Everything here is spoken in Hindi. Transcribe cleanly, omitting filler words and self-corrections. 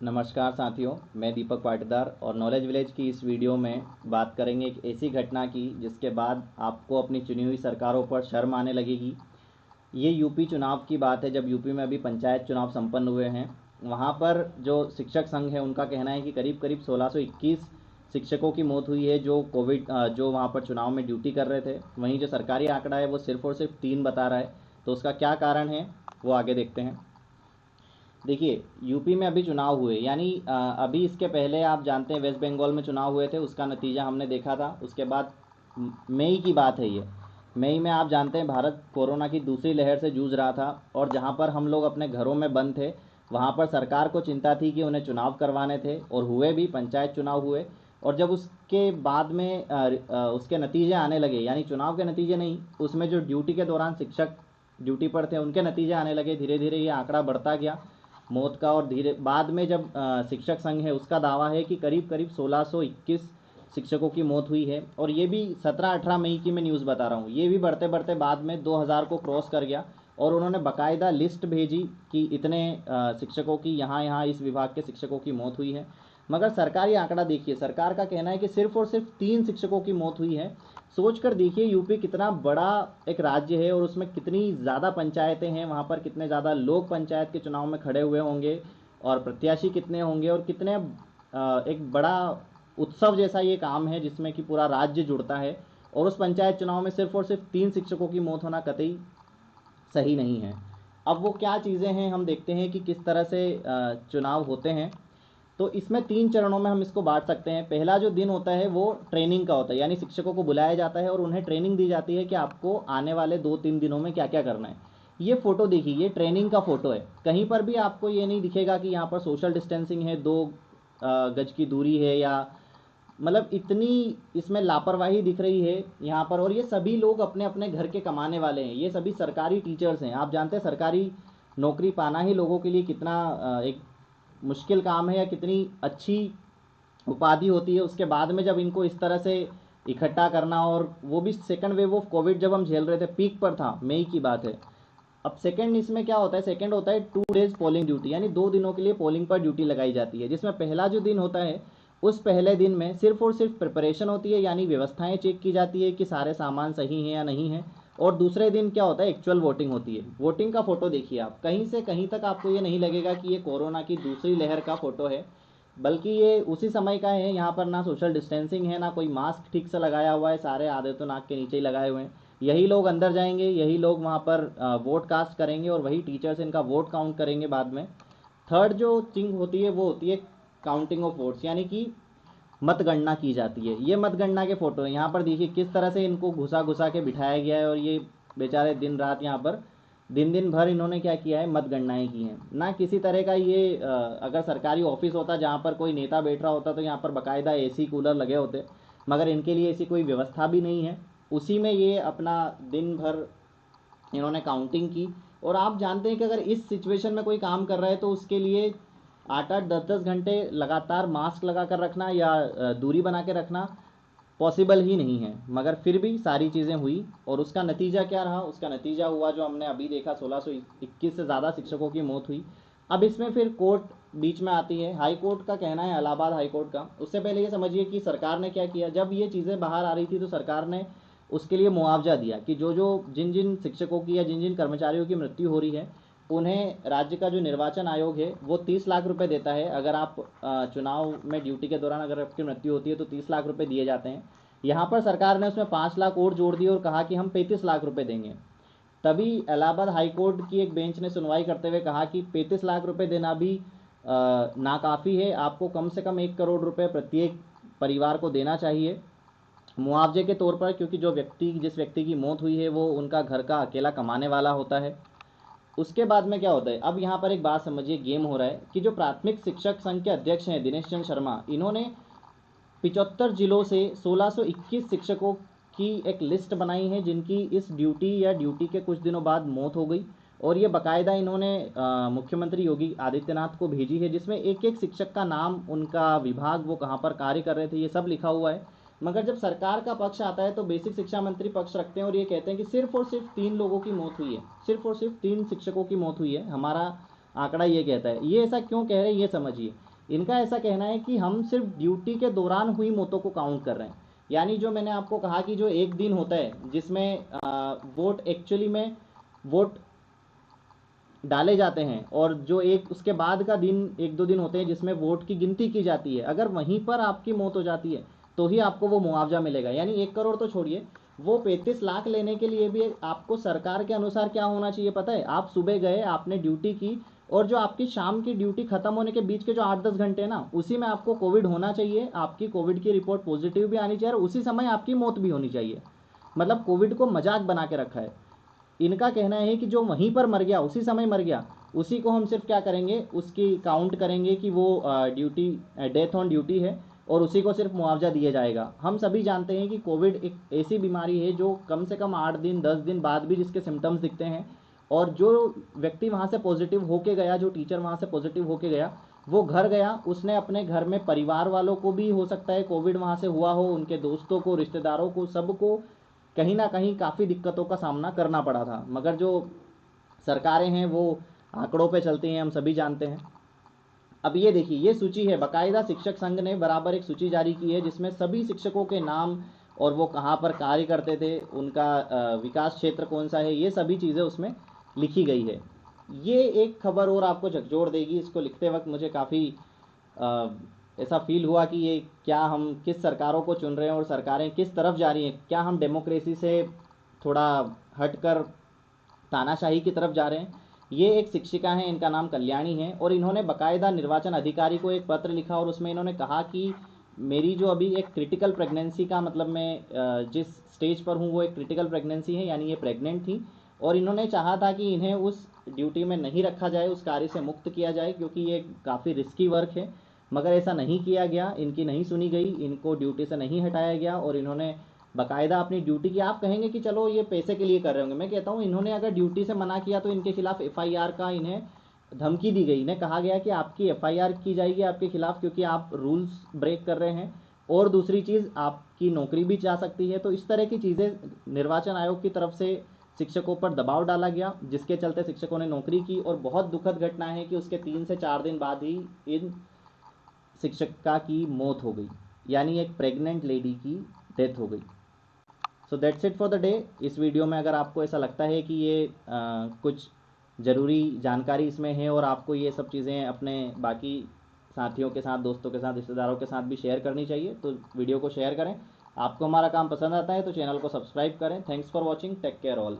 नमस्कार साथियों, मैं दीपक पाटीदार और नॉलेज विलेज की इस वीडियो में बात करेंगे एक ऐसी घटना की जिसके बाद आपको अपनी चुनी हुई सरकारों पर शर्म आने लगेगी। ये यूपी चुनाव की बात है, जब यूपी में अभी पंचायत चुनाव संपन्न हुए हैं। वहाँ पर जो शिक्षक संघ है उनका कहना है कि करीब करीब 1621 शिक्षकों की मौत हुई है जो वहाँ पर चुनाव में ड्यूटी कर रहे थे। वहीं जो सरकारी आंकड़ा है वो सिर्फ और सिर्फ 3 बता रहा है। तो उसका क्या कारण है वो आगे देखते हैं। देखिए, यूपी में अभी चुनाव हुए, यानी अभी इसके पहले आप जानते हैं वेस्ट बंगाल में चुनाव हुए थे, उसका नतीजा हमने देखा था। उसके बाद मई की बात है ये। मई में आप जानते हैं भारत कोरोना की दूसरी लहर से जूझ रहा था, और जहाँ पर हम लोग अपने घरों में बंद थे वहाँ पर सरकार को चिंता थी कि उन्हें चुनाव करवाने थे, और हुए भी, पंचायत चुनाव हुए। और जब उसके बाद में उसके नतीजे आने लगे, यानी चुनाव के नतीजे नहीं, उसमें जो ड्यूटी के दौरान शिक्षक ड्यूटी पर थे उनके नतीजे आने लगे। धीरे धीरे ये आंकड़ा बढ़ता गया मौत का, और धीरे बाद में जब शिक्षक संघ है उसका दावा है कि करीब करीब 1621 शिक्षकों की मौत हुई है। और ये भी 17-18 मई की मैं न्यूज़ बता रहा हूँ। ये भी बढ़ते बढ़ते बाद में 2000 को क्रॉस कर गया, और उन्होंने बाकायदा लिस्ट भेजी कि इतने शिक्षकों की यहाँ यहाँ इस विभाग के शिक्षकों की मौत हुई है। मगर सरकारी आंकड़ा देखिए, सरकार का कहना है कि सिर्फ और सिर्फ 3 शिक्षकों की मौत हुई है। सोच कर देखिए, यूपी कितना बड़ा एक राज्य है और उसमें कितनी ज़्यादा पंचायतें हैं, वहाँ पर कितने ज़्यादा लोग पंचायत के चुनाव में खड़े हुए होंगे, और प्रत्याशी कितने होंगे, और कितने एक बड़ा उत्सव जैसा ये काम है जिसमें कि पूरा राज्य जुड़ता है। और उस पंचायत चुनाव में सिर्फ और सिर्फ 3 शिक्षकों की मौत होना कतई सही नहीं है। अब वो क्या चीज़ें हैं हम देखते हैं कि किस तरह से चुनाव होते हैं। तो इसमें 3 चरणों में हम इसको बांट सकते हैं। पहला जो दिन होता है वो ट्रेनिंग का होता है, यानी शिक्षकों को बुलाया जाता है और उन्हें ट्रेनिंग दी जाती है कि आपको आने वाले 2-3 दिनों में क्या क्या करना है। ये फ़ोटो देखिए, ये ट्रेनिंग का फ़ोटो है। कहीं पर भी आपको ये नहीं दिखेगा कि यहाँ पर सोशल डिस्टेंसिंग है, 2 गज की दूरी है, या मतलब इतनी इसमें लापरवाही दिख रही है यहाँ पर। और ये सभी लोग अपने अपने घर के कमाने वाले हैं, ये सभी सरकारी टीचर्स हैं। आप जानते हैं सरकारी नौकरी पाना ही लोगों के लिए कितना एक मुश्किल काम है, या कितनी अच्छी उपाधि होती है। उसके बाद में जब इनको इस तरह से इकट्ठा करना, और वो भी सेकंड वेव ऑफ कोविड जब हम झेल रहे थे, पीक पर था, मई की बात है। अब सेकंड इसमें क्या होता है, सेकंड होता है 2 डेज पोलिंग ड्यूटी, यानी 2 दिनों के लिए पोलिंग पर ड्यूटी लगाई जाती है। जिसमें पहला जो दिन होता है, उस पहले दिन में सिर्फ और सिर्फ प्रिपरेशन होती है, यानी व्यवस्थाएं चेक की जाती है कि सारे सामान सही हैं या नहीं है। और दूसरे दिन क्या होता है, एक्चुअल वोटिंग होती है। वोटिंग का फोटो देखिए आप, कहीं से कहीं तक आपको ये नहीं लगेगा कि ये कोरोना की दूसरी लहर का फोटो है, बल्कि ये उसी समय का है। यहाँ पर ना सोशल डिस्टेंसिंग है, ना कोई मास्क ठीक से लगाया हुआ है, सारे आधे तो नाक के नीचे ही लगाए हुए हैं। यही लोग अंदर जाएंगे, यही लोग वहाँ पर वोट कास्ट करेंगे, और वही टीचर्स इनका वोट काउंट करेंगे बाद में। थर्ड जो थिंग होती है वो होती है काउंटिंग ऑफ वोट्स, यानी कि मतगणना की जाती है। ये मतगणना के फोटो है। यहाँ पर देखिए किस तरह से इनको घुसा घुसा के बिठाया गया है, और ये बेचारे दिन रात यहाँ पर दिन दिन भर इन्होंने क्या किया है, मतगणनाएं की हैं। ना किसी तरह का ये अगर सरकारी ऑफिस होता जहाँ पर कोई नेता बैठ रहा होता तो यहाँ पर बाकायदा एसी कूलर लगे होते, मगर इनके लिए ऐसी कोई व्यवस्था भी नहीं है। उसी में ये अपना दिन भर इन्होंने काउंटिंग की। और आप जानते हैं कि अगर इस सिचुएशन में कोई काम कर रहा है तो उसके लिए 8-8 10-10 घंटे लगातार मास्क लगा कर रखना, या दूरी बना के रखना पॉसिबल ही नहीं है। मगर फिर भी सारी चीज़ें हुई, और उसका नतीजा क्या रहा, उसका नतीजा हुआ जो हमने अभी देखा, 1621 से ज़्यादा शिक्षकों की मौत हुई। अब इसमें फिर कोर्ट बीच में आती है। हाई कोर्ट का कहना है, इलाहाबाद हाई कोर्ट का। उससे पहले ये समझिए कि सरकार ने क्या किया, जब ये चीज़ें बाहर आ रही थी तो सरकार ने उसके लिए मुआवजा दिया कि जो जो जिन जिन शिक्षकों की या जिन जिन कर्मचारियों की मृत्यु हो रही है, उन्हें राज्य का जो निर्वाचन आयोग है वो 30 लाख रुपए देता है। अगर आप चुनाव में ड्यूटी के दौरान अगर आपकी मृत्यु होती है तो 30 लाख रुपए दिए जाते हैं। यहाँ पर सरकार ने उसमें 5 लाख और जोड़ दिए और कहा कि हम 35 लाख रुपए देंगे। तभी इलाहाबाद हाई कोर्ट की एक बेंच ने सुनवाई करते हुए कहा कि 35 लाख रुपए देना भी नाकाफ़ी है, आपको कम से कम 1 करोड़ रुपए प्रत्येक परिवार को देना चाहिए मुआवजे के तौर पर, क्योंकि जिस व्यक्ति की मौत हुई है वो उनका घर का अकेला कमाने वाला होता है। उसके बाद में क्या होता है, अब यहाँ पर एक बात समझिए, गेम हो रहा है कि जो प्राथमिक शिक्षक संघ के अध्यक्ष हैं दिनेश चंद्र शर्मा, इन्होंने 75 जिलों से 1621 शिक्षकों की एक लिस्ट बनाई है जिनकी इस ड्यूटी या ड्यूटी के कुछ दिनों बाद मौत हो गई। और ये बाकायदा इन्होंने मुख्यमंत्री योगी आदित्यनाथ को भेजी है, जिसमें एक एक शिक्षक का नाम, उनका विभाग, वो कहाँ पर कार्य कर रहे थे, ये सब लिखा हुआ है। मगर जब सरकार का पक्ष आता है तो बेसिक शिक्षा मंत्री पक्ष रखते हैं और ये कहते हैं कि सिर्फ और सिर्फ 3 लोगों की मौत हुई है, सिर्फ और सिर्फ 3 शिक्षकों की मौत हुई है, हमारा आंकड़ा ये कहता है। ये ऐसा क्यों कह रहे हैं ये समझिए। इनका ऐसा कहना है कि हम सिर्फ ड्यूटी के दौरान हुई मौतों को काउंट कर रहे हैं। यानी जो मैंने आपको कहा कि जो एक दिन होता है जिसमें वोट एक्चुअली में वोट डाले जाते हैं, और जो एक उसके बाद का दिन 1-2 दिन होते हैं जिसमें वोट की गिनती की जाती है, अगर वहीं पर आपकी मौत हो जाती है तो ही आपको वो मुआवजा मिलेगा। यानी 1 करोड़ तो छोड़िए, वो 35 लाख लेने के लिए भी आपको सरकार के अनुसार क्या होना चाहिए पता है? आप सुबह गए, आपने ड्यूटी की, और जो आपकी शाम की ड्यूटी खत्म होने के बीच के जो 8-10 घंटे ना, उसी में आपको कोविड होना चाहिए, आपकी कोविड की रिपोर्ट पॉजिटिव भी आनी चाहिए और उसी समय आपकी मौत भी होनी चाहिए। मतलब कोविड को मजाक बना के रखा है। इनका कहना है कि जो वहीं पर मर गया, उसी समय मर गया, उसी को हम सिर्फ क्या करेंगे, उसकी काउंट करेंगे कि वो ड्यूटी डेथ ऑन ड्यूटी है, और उसी को सिर्फ मुआवजा दिया जाएगा। हम सभी जानते हैं कि कोविड एक ऐसी बीमारी है जो कम से कम 8 दिन 10 दिन बाद भी जिसके सिम्टम्स दिखते हैं, और जो व्यक्ति वहाँ से पॉजिटिव होके गया, जो टीचर वहाँ से पॉजिटिव होके गया, वो घर गया, उसने अपने घर में परिवार वालों को भी हो सकता है कोविड वहाँ से हुआ हो, उनके दोस्तों को, रिश्तेदारों को, सबको कहीं ना कहीं काफ़ी दिक्कतों का सामना करना पड़ा था। मगर जो सरकारें हैं वो आंकड़ों पे चलती हैं, हम सभी जानते हैं। अब ये देखिए, ये सूची है, बाकायदा शिक्षक संघ ने बराबर एक सूची जारी की है जिसमें सभी शिक्षकों के नाम और वो कहाँ पर कार्य करते थे, उनका विकास क्षेत्र कौन सा है, ये सभी चीज़ें उसमें लिखी गई है। ये एक खबर और आपको झकझोर देगी। इसको लिखते वक्त मुझे काफ़ी ऐसा फील हुआ कि ये क्या, हम किस सरकारों को चुन रहे हैं और सरकारें किस तरफ जा रही हैं, क्या हम डेमोक्रेसी से थोड़ा हटकर तानाशाही की तरफ जा रहे हैं। ये एक शिक्षिका हैं, इनका नाम कल्याणी है, और इन्होंने बाकायदा निर्वाचन अधिकारी को एक पत्र लिखा और उसमें इन्होंने कहा कि मेरी जो अभी एक क्रिटिकल प्रेगनेंसी का, मतलब मैं जिस स्टेज पर हूँ वो एक क्रिटिकल प्रेगनेंसी है, यानी ये प्रेग्नेंट थी, और इन्होंने चाहा था कि इन्हें उस ड्यूटी में नहीं रखा जाए, उस कार्य से मुक्त किया जाए, क्योंकि ये काफ़ी रिस्की वर्क है। मगर ऐसा नहीं किया गया, इनकी नहीं सुनी गई, इनको ड्यूटी से नहीं हटाया गया, और इन्होंने बाकायदा अपनी ड्यूटी की। आप कहेंगे कि चलो ये पैसे के लिए कर रहे होंगे, मैं कहता हूँ इन्होंने अगर ड्यूटी से मना किया तो इनके खिलाफ एफआईआर का इन्हें धमकी दी गई। इन्हें कहा गया कि आपकी एफआईआर की जाएगी आपके खिलाफ, क्योंकि आप रूल्स ब्रेक कर रहे हैं, और दूसरी चीज़ आपकी नौकरी भी जा सकती है। तो इस तरह की चीज़ें निर्वाचन आयोग की तरफ से शिक्षकों पर दबाव डाला गया, जिसके चलते शिक्षकों ने नौकरी की, और बहुत दुखद घटना है कि उसके 3 से 4 दिन बाद ही इन शिक्षिका की मौत हो गई, यानी एक प्रेग्नेंट लेडी की डेथ हो गई। So that's it for the day. इस वीडियो में अगर आपको ऐसा लगता है कि ये कुछ ज़रूरी जानकारी इसमें है, और आपको ये सब चीज़ें अपने बाकी साथियों के साथ, दोस्तों के साथ, रिश्तेदारों के साथ भी शेयर करनी चाहिए, तो वीडियो को शेयर करें। आपको हमारा काम पसंद आता है तो चैनल को सब्सक्राइब करें। Thanks for watching, take care all.